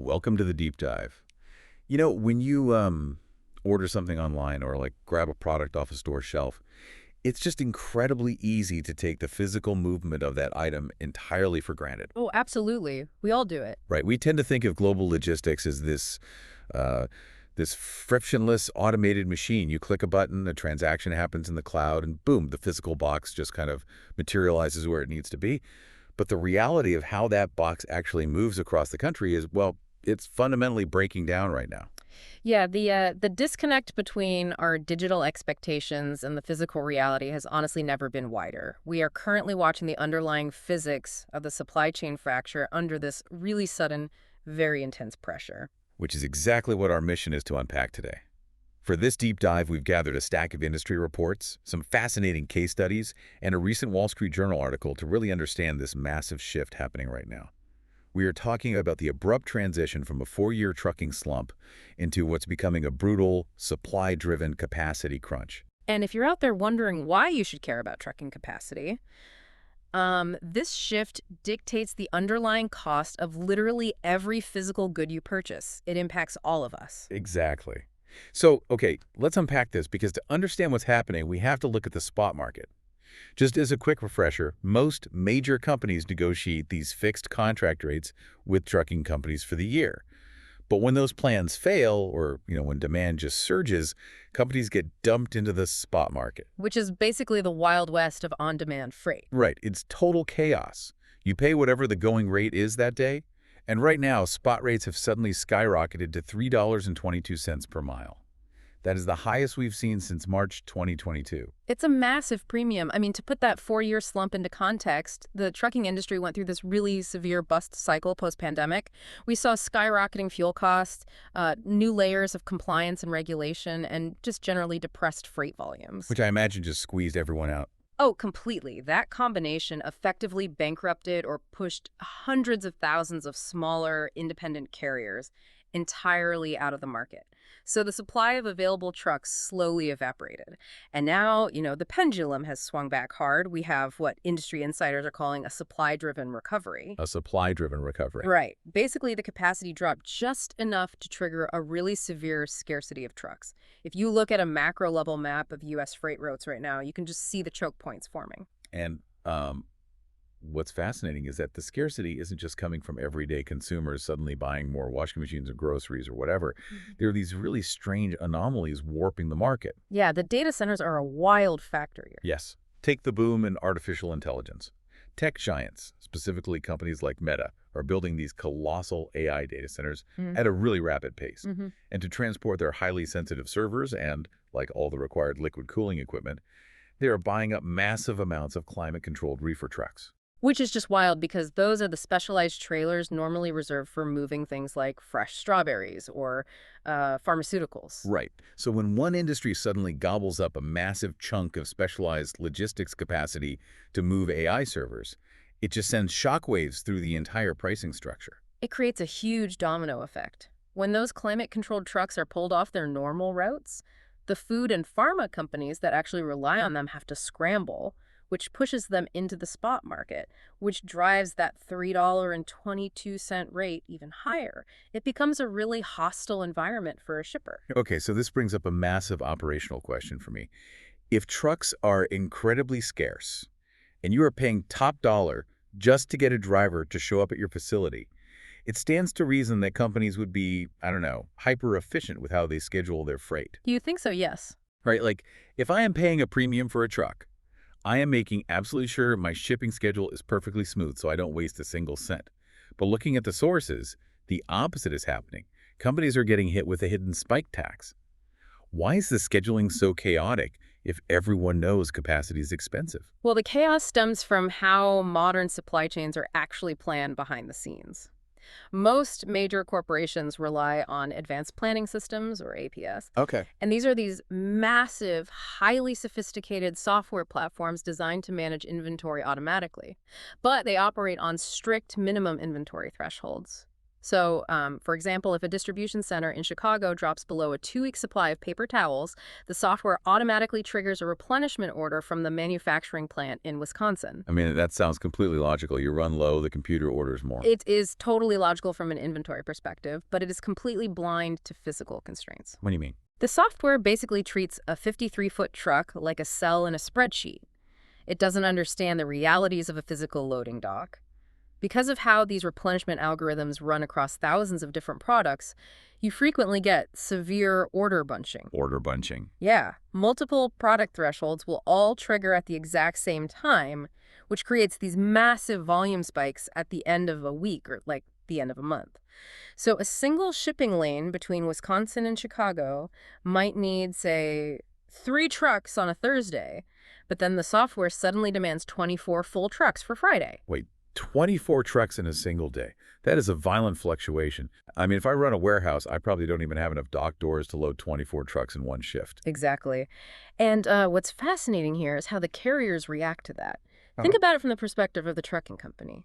Welcome to the deep dive. You know, when you order something online or like grab a product off a store shelf, it's just incredibly easy to take the physical movement of that item entirely for granted, Oh, absolutely. We all do it. right? We tend to think of global logistics as uh, this frictionless automated machine. You click a button, a transaction happens in the cloud, and boom, the physical box just kind of materializes where it needs to be. But the reality of how that box actually moves across the country is, well, it's fundamentally breaking down right now. Yeah, the disconnect between our digital expectations and the physical reality has honestly never been wider. We are currently watching the underlying physics of the supply chain fracture under this really sudden, very intense pressure. Which is exactly what our mission is to unpack today. For this deep dive, we've gathered a stack of industry reports, some fascinating case studies, and a recent Wall Street Journal article to really understand this massive shift happening right now. We are talking about the abrupt transition from a 4-year trucking slump into what's becoming a brutal, supply-driven capacity crunch. And if you're out there wondering why you should care about trucking capacity, this shift dictates the underlying cost of literally every physical good you purchase. It impacts all of us. Exactly. So, okay, let's unpack this because to understand what's happening, we have to look at the spot market. Just as a quick refresher, most major companies negotiate these fixed contract rates with trucking companies for the year. But when those plans fail or, when demand just surges, companies get dumped into the spot market. Which is basically the Wild West of on-demand freight. Right, it's total chaos. You pay whatever the going rate is that day, and right now spot rates have suddenly skyrocketed to $3.22 per mile. That is the highest we've seen since March 2022. It's a massive premium. I mean, to put that 4-year slump into context, the trucking industry went through this really severe bust cycle post-pandemic. We saw skyrocketing fuel costs, new layers of compliance and regulation, and just generally depressed freight volumes. Which I imagine just squeezed everyone out. Oh, completely. That combination effectively bankrupted or pushed hundreds of thousands of smaller, independent carriers entirely out of the market. So the supply of available trucks slowly evaporated. And now, the pendulum has swung back hard. We have what industry insiders are calling a supply-driven recovery. A supply-driven recovery. Right. Basically, the capacity dropped just enough to trigger a really severe scarcity of trucks. If you look at a macro-level map of U.S. freight routes right now, you can just see the choke points forming. And what's fascinating is that the scarcity isn't just coming from everyday consumers suddenly buying more washing machines or groceries or whatever. There are these really strange anomalies warping the market. Yeah, the data centers are a wild factor here. Yes. Take the boom in artificial intelligence. Tech giants, specifically companies like Meta, are building these colossal AI data centers at a really rapid pace. And to transport their highly sensitive servers and, like all the required liquid cooling equipment, they are buying up massive amounts of climate-controlled reefer trucks. Which is just wild because those are the specialized trailers normally reserved for moving things like fresh strawberries or pharmaceuticals. Right. So when one industry suddenly gobbles up a massive chunk of specialized logistics capacity to move AI servers, it just sends shockwaves through the entire pricing structure. It creates a huge domino effect. When those climate-controlled trucks are pulled off their normal routes, the food and pharma companies that actually rely on them have to scramble, which pushes them into the spot market, which drives that $3.22 rate even higher. It becomes a really hostile environment for a shipper. Okay, so this brings up a massive operational question for me. If trucks are incredibly scarce, and you are paying top dollar just to get a driver to show up at your facility, it stands to reason that companies would be, hyper-efficient with how they schedule their freight. Do you think so? Yes. Right? Like, if I am paying a premium for a truck, I am making absolutely sure my shipping schedule is perfectly smooth so I don't waste a single cent. But looking at the sources, the opposite is happening. Companies are getting hit with a hidden spike tax. Why is the scheduling so chaotic if everyone knows capacity is expensive? Well, the chaos stems from how modern supply chains are actually planned behind the scenes. Most major corporations rely on advanced planning systems, or APS. Okay. And these are these massive, highly sophisticated software platforms designed to manage inventory automatically. But they operate on strict minimum inventory thresholds. So, for example, if a distribution center in Chicago drops below a 2-week supply of paper towels, the software automatically triggers a replenishment order from the manufacturing plant in Wisconsin. I mean, that sounds completely logical. You run low, the computer orders more. It is totally logical from an inventory perspective, but it is completely blind to physical constraints. What do you mean? The software basically treats a 53-foot truck like a cell in a spreadsheet. It doesn't understand the realities of a physical loading dock. Because of how these replenishment algorithms run across thousands of different products, you frequently get severe order bunching. Order bunching. Yeah, multiple product thresholds will all trigger at the exact same time, which creates these massive volume spikes at the end of a week or like the end of a month. So a single shipping lane between Wisconsin and Chicago might need, say, 3 trucks on a Thursday, but then the software suddenly demands 24 full trucks for Friday. Wait, 24 trucks in a single day. That is a violent fluctuation. I mean, if I run a warehouse, I probably don't even have enough dock doors to load 24 trucks in one shift. Exactly. And what's fascinating here is how the carriers react to that. Think about it from the perspective of the trucking company.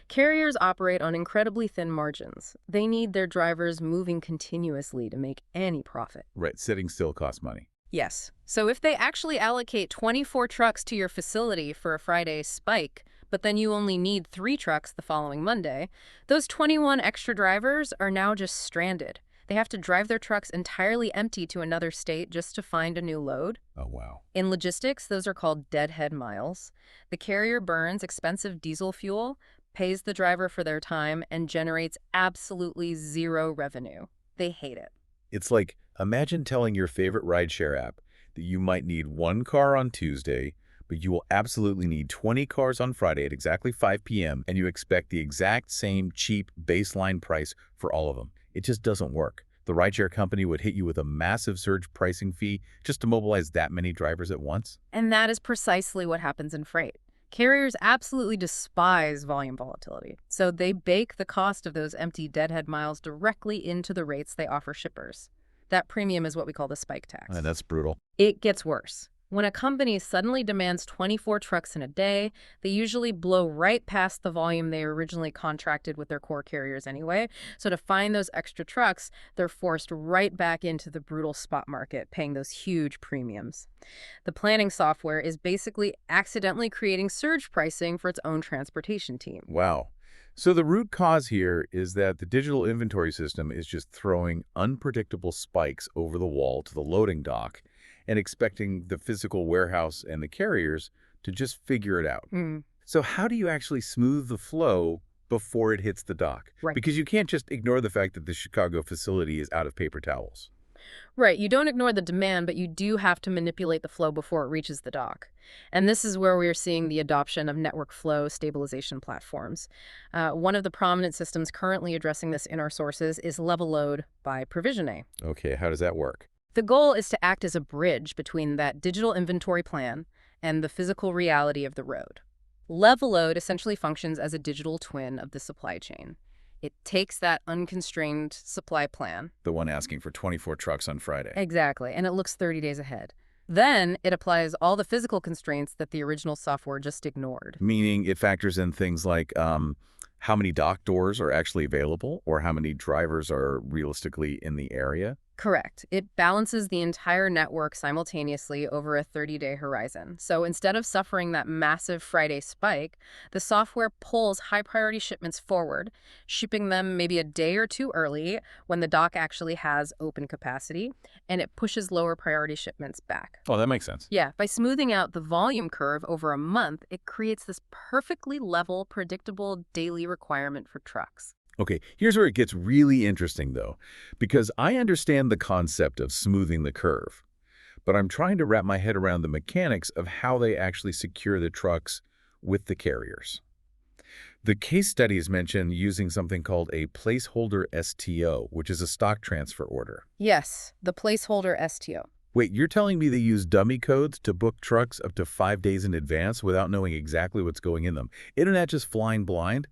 Carriers operate on incredibly thin margins. They need their drivers moving continuously to make any profit. Right, sitting still costs money. Yes. So if they actually allocate 24 trucks to your facility for a Friday spike, but then you only need 3 trucks the following Monday, those 21 extra drivers are now just stranded. They have to drive their trucks entirely empty to another state just to find a new load. Oh, wow. In logistics, those are called deadhead miles. The carrier burns expensive diesel fuel, pays the driver for their time, and generates absolutely zero revenue. They hate it. It's like, imagine telling your favorite rideshare app that you might need 1 car on Tuesday, but you will absolutely need 20 cars on Friday at exactly 5 p.m., and you expect the exact same cheap baseline price for all of them. It just doesn't work. The rideshare company would hit you with a massive surge pricing fee just to mobilize that many drivers at once. And that is precisely what happens in freight. Carriers absolutely despise volume volatility, so they bake the cost of those empty deadhead miles directly into the rates they offer shippers. That premium is what we call the spike tax. That's brutal. It gets worse. When a company suddenly demands 24 trucks in a day, they usually blow right past the volume they originally contracted with their core carriers anyway. So to find those extra trucks, they're forced right back into the brutal spot market, paying those huge premiums. The planning software is basically accidentally creating surge pricing for its own transportation team. Wow. So the root cause here is that the digital inventory system is just throwing unpredictable spikes over the wall to the loading dock and expecting the physical warehouse and the carriers to just figure it out. So how do you actually smooth the flow before it hits the dock? Right. Because you can't just ignore the fact that the Chicago facility is out of paper towels. Right, you don't ignore the demand, but you do have to manipulate the flow before it reaches the dock. And this is where we are seeing the adoption of network flow stabilization platforms. One of the prominent systems currently addressing this in our sources is level load by Provision A. Okay, how does that work? The goal is to act as a bridge between that digital inventory plan and the physical reality of the road. Level load essentially functions as a digital twin of the supply chain. It takes that unconstrained supply plan. The one asking for 24 trucks on Friday. Exactly, and it looks 30 days ahead. Then it applies all the physical constraints that the original software just ignored. Meaning it factors in things like how many dock doors are actually available or how many drivers are realistically in the area. Correct. It balances the entire network simultaneously over a 30-day horizon. So instead of suffering that massive Friday spike, the software pulls high-priority shipments forward, shipping them maybe a day or two early when the dock actually has open capacity, and it pushes lower priority shipments back. Oh, that makes sense. Yeah, by smoothing out the volume curve over a month, it creates this perfectly level, predictable daily requirement for trucks. Okay, here's where it gets really interesting, though, because I understand the concept of smoothing the curve, but I'm trying to wrap my head around the mechanics of how they actually secure the trucks with the carriers. The case studies mention using something called a placeholder STO, which is a stock transfer order. Yes, the placeholder STO. Wait, you're telling me they use dummy codes to book trucks up to 5 days in advance without knowing exactly what's going in them? Isn't that just flying blind?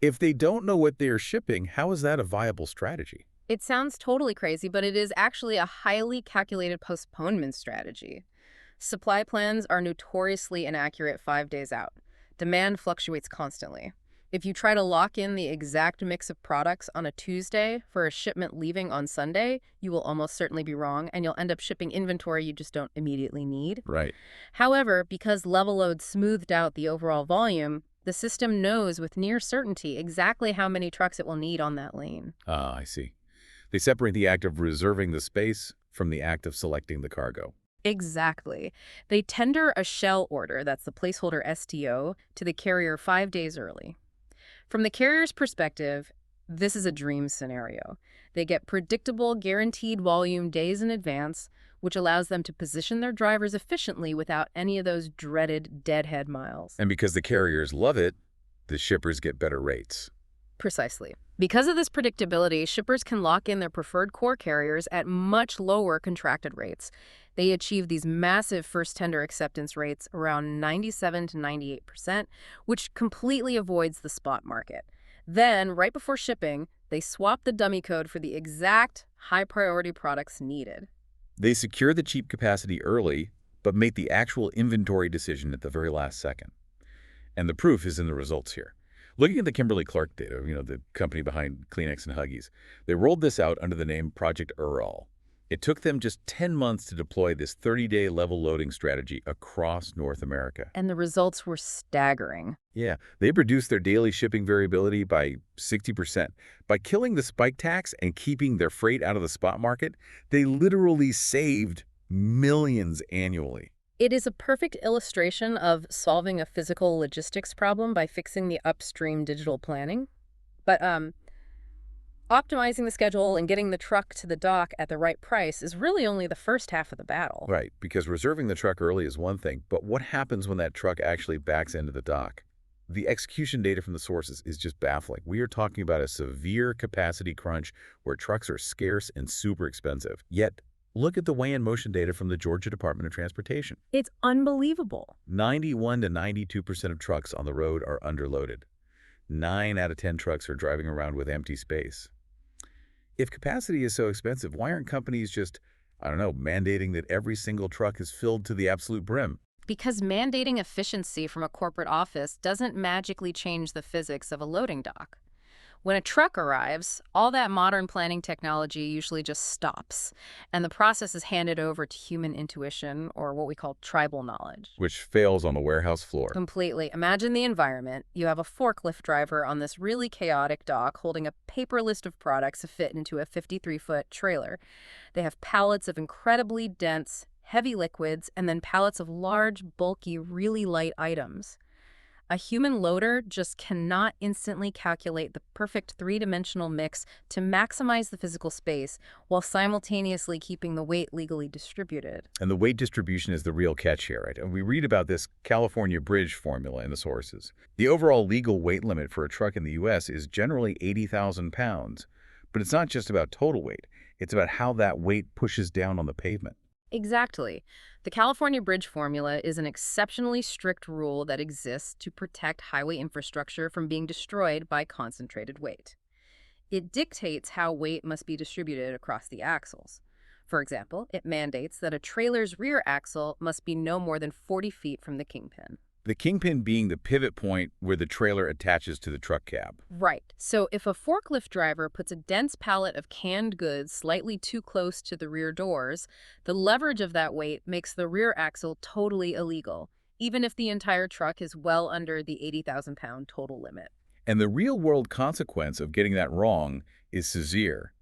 If they don't know what they are shipping, how is that a viable strategy? It sounds totally crazy, but it is actually a highly calculated postponement strategy. Supply plans are notoriously inaccurate 5 days out. Demand fluctuates constantly. If you try to lock in the exact mix of products on a Tuesday for a shipment leaving on Sunday, you will almost certainly be wrong, and you'll end up shipping inventory you just don't immediately need. Right. However, because level load smoothed out the overall volume, the system knows with near certainty exactly how many trucks it will need on that lane. Ah, I see. They separate the act of reserving the space from the act of selecting the cargo. Exactly. They tender a shell order, that's the placeholder STO, to the carrier 5 days early. From the carrier's perspective, this is a dream scenario. They get predictable, guaranteed volume days in advance, which allows them to position their drivers efficiently without any of those dreaded deadhead miles. And because the carriers love it, the shippers get better rates. Precisely. Because of this predictability, shippers can lock in their preferred core carriers at much lower contracted rates. They achieve these massive first tender acceptance rates around 97 to 98%, which completely avoids the spot market. Then, right before shipping, they swap the dummy code for the exact high-priority products needed. They secure the cheap capacity early, but make the actual inventory decision at the very last second. And the proof is in the results here. Looking at the Kimberly-Clark data, the company behind Kleenex and Huggies, they rolled this out under the name Project Ural. It took them just 10 months to deploy this 30-day level loading strategy across North America. And the results were staggering. Yeah, they reduced their daily shipping variability by 60%. By killing the spike tax and keeping their freight out of the spot market, they literally saved millions annually. It is a perfect illustration of solving a physical logistics problem by fixing the upstream digital planning. But optimizing the schedule and getting the truck to the dock at the right price is really only the first half of the battle. Right, because reserving the truck early is one thing, but what happens when that truck actually backs into the dock? The execution data from the sources is just baffling. We are talking about a severe capacity crunch where trucks are scarce and super expensive. Yet, look at the weigh-in motion data from the Georgia Department of Transportation. It's unbelievable. 91 to 92% of trucks on the road are underloaded. 9 out of 10 trucks are driving around with empty space. If capacity is so expensive, why aren't companies just, mandating that every single truck is filled to the absolute brim? Because mandating efficiency from a corporate office doesn't magically change the physics of a loading dock. When a truck arrives, all that modern planning technology usually just stops, and the process is handed over to human intuition, or what we call tribal knowledge. Which fails on the warehouse floor. Completely. Imagine the environment. You have a forklift driver on this really chaotic dock holding a paper list of products to fit into a 53-foot trailer. They have pallets of incredibly dense, heavy liquids, and then pallets of large, bulky, really light items. A human loader just cannot instantly calculate the perfect three-dimensional mix to maximize the physical space while simultaneously keeping the weight legally distributed. And the weight distribution is the real catch here, right? And we read about this California bridge formula in the sources. The overall legal weight limit for a truck in the U.S. is generally 80,000 pounds. But it's not just about total weight. It's about how that weight pushes down on the pavement. Exactly. The California bridge formula is an exceptionally strict rule that exists to protect highway infrastructure from being destroyed by concentrated weight. It dictates how weight must be distributed across the axles. For example, it mandates that a trailer's rear axle must be no more than 40 feet from the kingpin. The kingpin being the pivot point where the trailer attaches to the truck cab. Right. So if a forklift driver puts a dense pallet of canned goods slightly too close to the rear doors, the leverage of that weight makes the rear axle totally illegal, even if the entire truck is well under the 80,000-pound total limit. And the real-world consequence of getting that wrong is severe.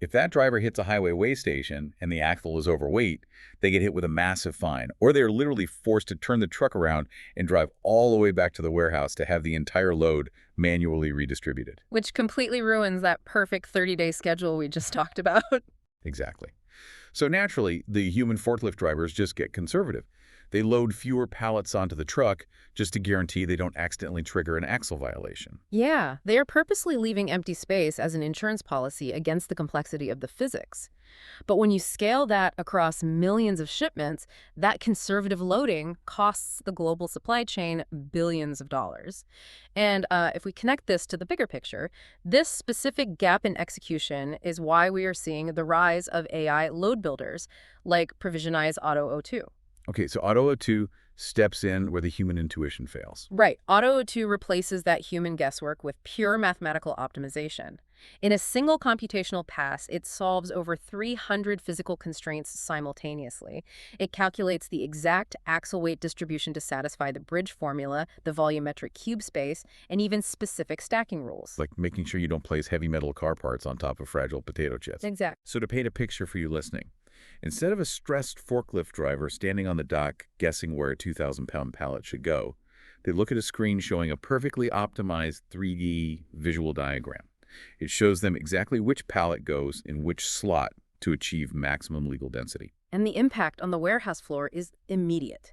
If that driver hits a highway weigh station and the axle is overweight, they get hit with a massive fine, or they are literally forced to turn the truck around and drive all the way back to the warehouse to have the entire load manually redistributed. Which completely ruins that perfect 30-day schedule we just talked about. Exactly. So naturally, the human forklift drivers just get conservative. They load fewer pallets onto the truck just to guarantee they don't accidentally trigger an axle violation. Yeah, they are purposely leaving empty space as an insurance policy against the complexity of the physics. But when you scale that across millions of shipments, that conservative loading costs the global supply chain billions of dollars. And if we connect this to the bigger picture, this specific gap in execution is why we are seeing the rise of AI load builders like Provisionized Auto O2. Okay, so Auto O2, steps in where the human intuition fails. Right. Auto-O2 replaces that human guesswork with pure mathematical optimization. In a single computational pass, it solves over 300 physical constraints simultaneously. It calculates the exact axle weight distribution to satisfy the bridge formula, the volumetric cube space, and even specific stacking rules. Like making sure you don't place heavy metal car parts on top of fragile potato chips. Exactly. So to paint a picture for you listening, instead of a stressed forklift driver standing on the dock guessing where a 2,000-pound pallet should go, they look at a screen showing a perfectly optimized 3D visual diagram. It shows them exactly which pallet goes in which slot to achieve maximum legal density. And the impact on the warehouse floor is immediate.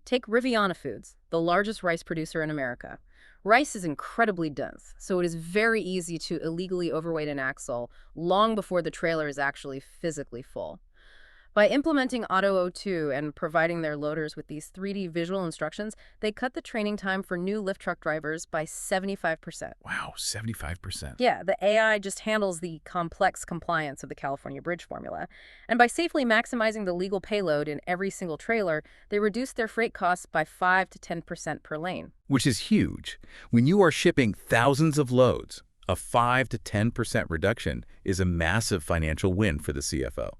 Take Riviana Foods, the largest rice producer in America. Rice is incredibly dense, so it is very easy to illegally overweight an axle long before the trailer is actually physically full. By implementing Auto-O2 and providing their loaders with these 3D visual instructions, they cut the training time for new lift truck drivers by 75%. Wow, 75%. Yeah, the AI just handles the complex compliance of the California bridge formula. And by safely maximizing the legal payload in every single trailer, they reduce their freight costs by 5 to 10% per lane. Which is huge. When you are shipping thousands of loads, a 5 to 10% reduction is a massive financial win for the CFO.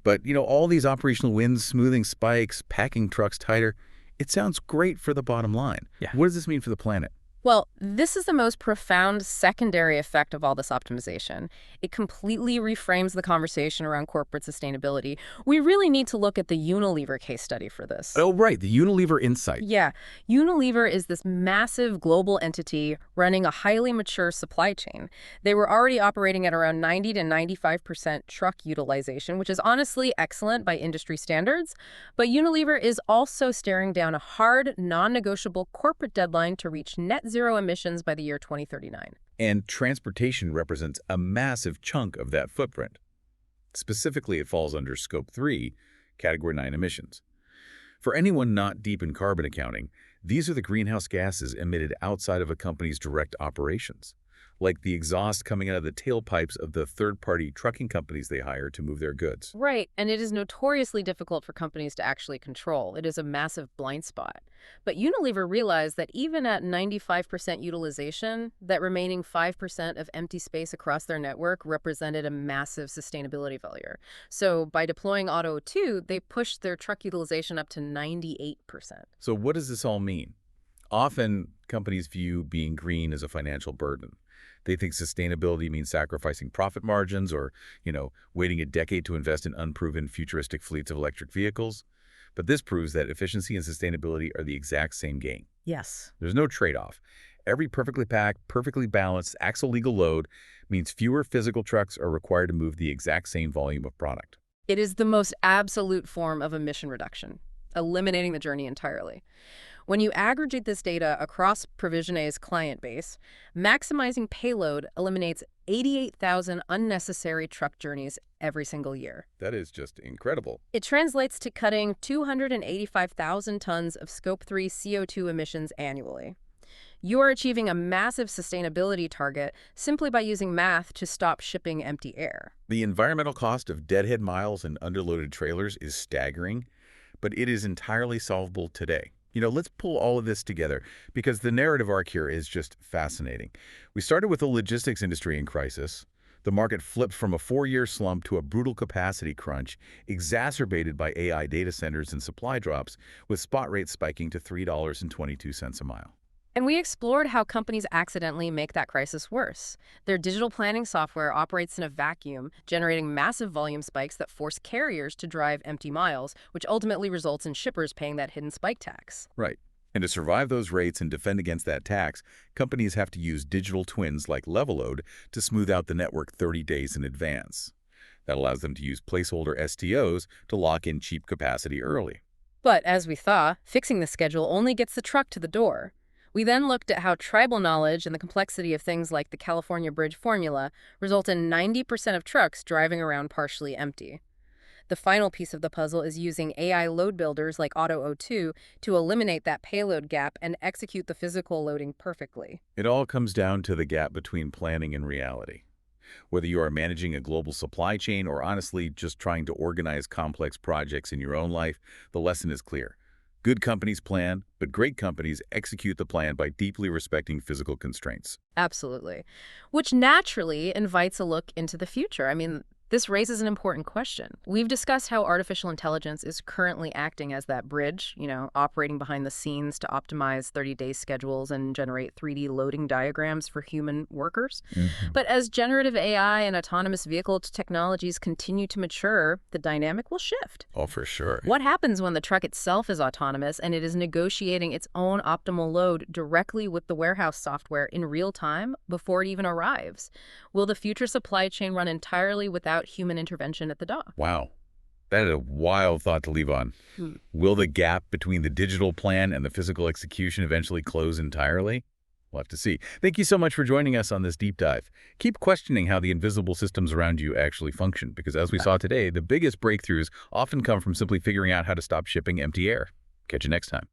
But, all these operational wins, smoothing spikes, packing trucks tighter, it sounds great for the bottom line. Yeah. What does this mean for the planet? Well, this is the most profound secondary effect of all this optimization. It completely reframes the conversation around corporate sustainability. We really need to look at the Unilever case study for this. Oh, right, the Unilever insight. Yeah, Unilever is this massive global entity running a highly mature supply chain. They were already operating at around 90 to 95% truck utilization, which is honestly excellent by industry standards. But Unilever is also staring down a hard, non-negotiable corporate deadline to reach net zero emissions by the year 2039. And transportation represents a massive chunk of that footprint. Specifically, it falls under Scope 3, Category 9 emissions. For anyone not deep in carbon accounting, these are the greenhouse gases emitted outside of a company's direct operations, like the exhaust coming out of the tailpipes of the third-party trucking companies they hire to move their goods. Right, and it is notoriously difficult for companies to actually control. It is a massive blind spot. But Unilever realized that even at 95% utilization, that remaining 5% of empty space across their network represented a massive sustainability failure. So by deploying Auto-O2, they pushed their truck utilization up to 98%. So what does this all mean? Often, companies view being green as a financial burden. They think sustainability means sacrificing profit margins or, waiting a decade to invest in unproven futuristic fleets of electric vehicles. But this proves that efficiency and sustainability are the exact same gain. Yes. There's no trade-off. Every perfectly packed, perfectly balanced axle-legal load means fewer physical trucks are required to move the exact same volume of product. It is the most absolute form of emission reduction, eliminating the journey entirely. When you aggregate this data across Provisione's client base, maximizing payload eliminates 88,000 unnecessary truck journeys every single year. That is just incredible. It translates to cutting 285,000 tons of Scope 3 CO2 emissions annually. You are achieving a massive sustainability target simply by using math to stop shipping empty air. The environmental cost of deadhead miles and underloaded trailers is staggering, but it is entirely solvable today. Let's pull all of this together because the narrative arc here is just fascinating. We started with the logistics industry in crisis. The market flipped from a 4-year slump to a brutal capacity crunch, exacerbated by AI data centers and supply drops, with spot rates spiking to $3.22 a mile. And we explored how companies accidentally make that crisis worse. Their digital planning software operates in a vacuum, generating massive volume spikes that force carriers to drive empty miles, which ultimately results in shippers paying that hidden spike tax. Right. And to survive those rates and defend against that tax, companies have to use digital twins like Levelload to smooth out the network 30 days in advance. That allows them to use placeholder STOs to lock in cheap capacity early. But as we thought, fixing the schedule only gets the truck to the door. We then looked at how tribal knowledge and the complexity of things like the California bridge formula result in 90% of trucks driving around partially empty. The final piece of the puzzle is using AI load builders like Auto-O2 to eliminate that payload gap and execute the physical loading perfectly. It all comes down to the gap between planning and reality. Whether you are managing a global supply chain or honestly just trying to organize complex projects in your own life, the lesson is clear. Good companies plan, but great companies execute the plan by deeply respecting physical constraints. Absolutely. Which naturally invites a look into the future. I mean, this raises an important question. We've discussed how artificial intelligence is currently acting as that bridge, operating behind the scenes to optimize 30-day schedules and generate 3D loading diagrams for human workers. But as generative AI and autonomous vehicle technologies continue to mature, the dynamic will shift. Oh, for sure. What happens when the truck itself is autonomous and it is negotiating its own optimal load directly with the warehouse software in real time before it even arrives? Will the future supply chain run entirely without human intervention at the dock? Wow. That is a wild thought to leave on. Will the gap between the digital plan and the physical execution eventually close entirely? We'll have to see. Thank you so much for joining us on this deep dive. Keep questioning how the invisible systems around you actually function, because as we saw today, the biggest breakthroughs often come from simply figuring out how to stop shipping empty air. Catch you next time.